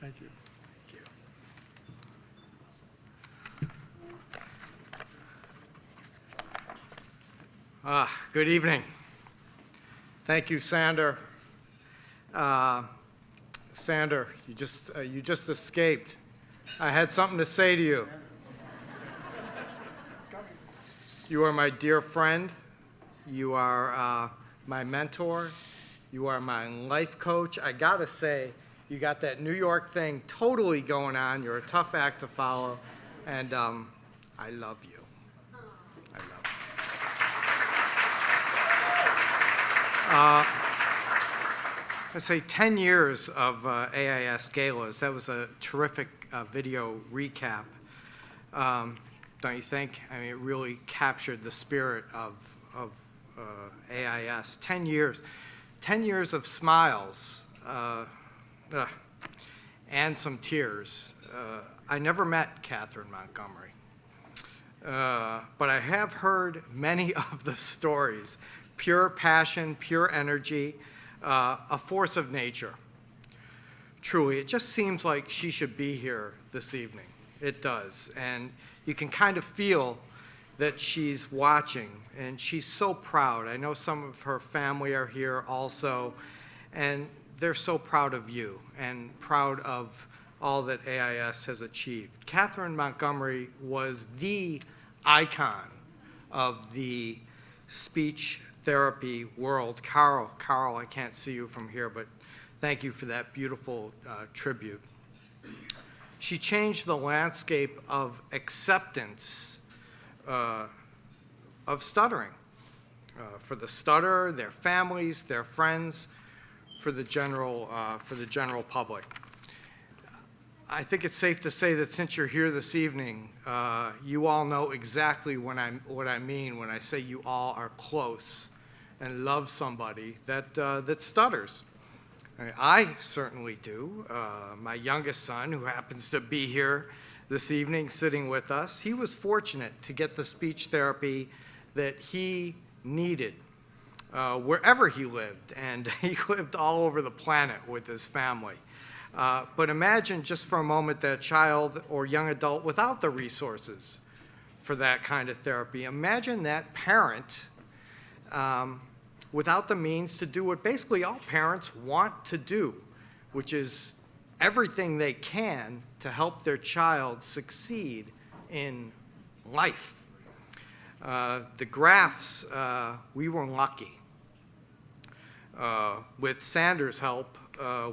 Thank you. Good evening. Thank you, Sander. Sander, you just escaped. I had something to say to you. You are my dear friend. You are my mentor. You are my life coach. I gotta say, you got that New York thing totally going on. You're a tough act to follow, and I love you. I love you. I'd say 10 years of AIS Galas. That was a terrific video recap. Don't you think? I mean, it really captured the spirit of AIS. 10 years. 10 years of smiles and some tears. I never met Catherine Montgomery, but I have heard many of the stories. Pure passion, pure energy, a force of nature. Truly, it just seems like she should be here this evening. It does. And you can kind of feel that she's watching, and she's so proud. I know some of her family are here also, and they're so proud of you and proud of all that AIS has achieved. Catherine Montgomery was the icon of the speech therapy world. Carl, I can't see you from here, but thank you for that beautiful tribute. She changed the landscape of acceptance of stuttering for the stutterer, their families, their friends, for the general public. I think it's safe to say that since you're here this evening, you all know exactly what I mean when I say you all are close and love somebody that stutters. I certainly do. My youngest son, who happens to be here this evening sitting with us, he was fortunate to get the speech therapy that he needed wherever he lived, and he lived all over the planet with his family. But imagine just for a moment that child or young adult without the resources for that kind of therapy. Imagine that parent without the means to do what basically all parents want to do, which is everything they can to help their child succeed in life. The Graffs, we were lucky. With Sander's help,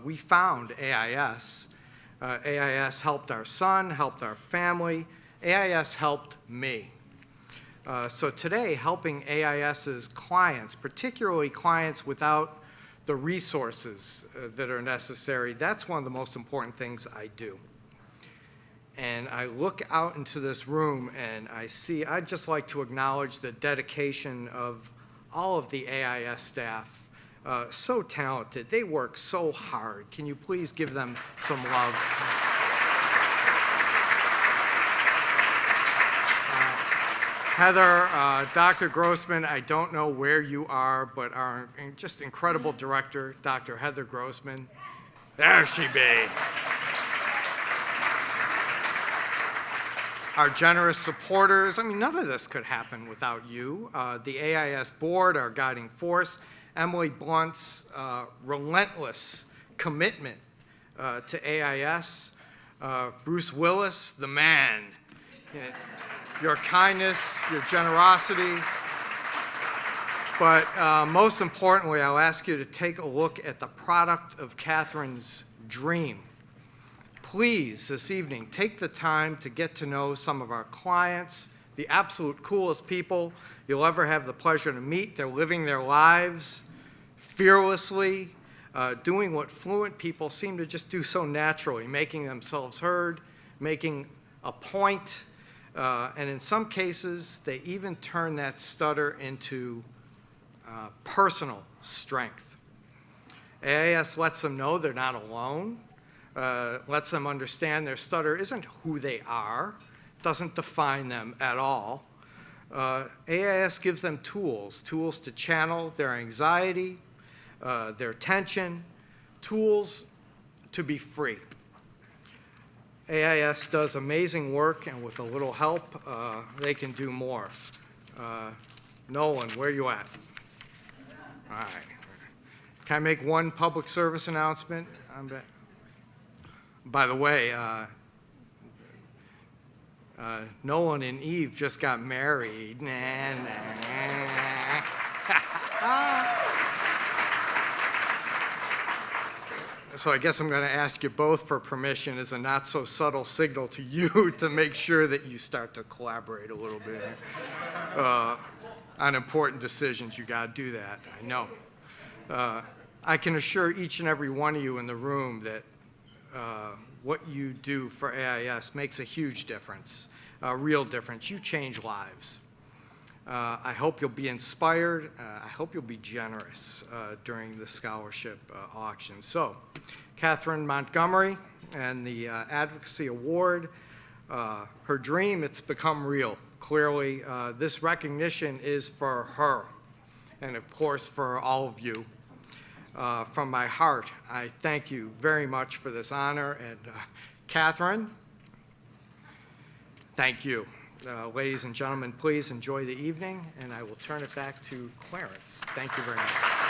we found AIS. AIS helped our son, helped our family. AIS helped me. So today, helping AIS's clients, particularly clients without the resources that are necessary, that's one of the most important things I do. And I look out into this room and I'd just like to acknowledge the dedication of all of the AIS staff. So talented. They work so hard. Can you please give them some love? Heather, Dr. Grossman, I don't know where you are, but our just incredible director, Dr. Heather Grossman. There she be. Our generous supporters. I mean, none of this could happen without you. The AIS board, our guiding force. Emily Blunt's relentless commitment to AIS. Bruce Willis, the man. Your kindness, your generosity. But most importantly, I'll ask you to take a look at the product of Catherine's dream. Please, this evening, take the time to get to know some of our clients, the absolute coolest people you'll ever have the pleasure to meet. They're living their lives fearlessly, doing what fluent people seem to just do so naturally, making themselves heard, making a point, and in some cases, they even turn that stutter into personal strength. AIS lets them know they're not alone, lets them understand their stutter isn't who they are, doesn't define them at all. AIS gives them tools to channel their anxiety, their tension, tools to be free. AIS does amazing work, and with a little help, they can do more. Nolan, where you at? All right. Can I make one public service announcement? By the way, Nolan and Eve just got married. So I guess I'm going to ask you both for permission as a not so subtle signal to you to make sure that you start to collaborate a little bit on important decisions. You got to do that. I know. I can assure each and every one of you in the room that what you do for AIS makes a huge difference, a real difference. You change lives. I hope you'll be inspired. I hope you'll be generous during the scholarship auction. So, Catherine Montgomery and the Advocacy Award, her dream, it's become real. Clearly, this recognition is for her, and of course for all of you. From my heart, I thank you very much for this honor. And Catherine, thank you. Ladies and gentlemen, please enjoy the evening, and I will turn it back to Clarence. Thank you very much.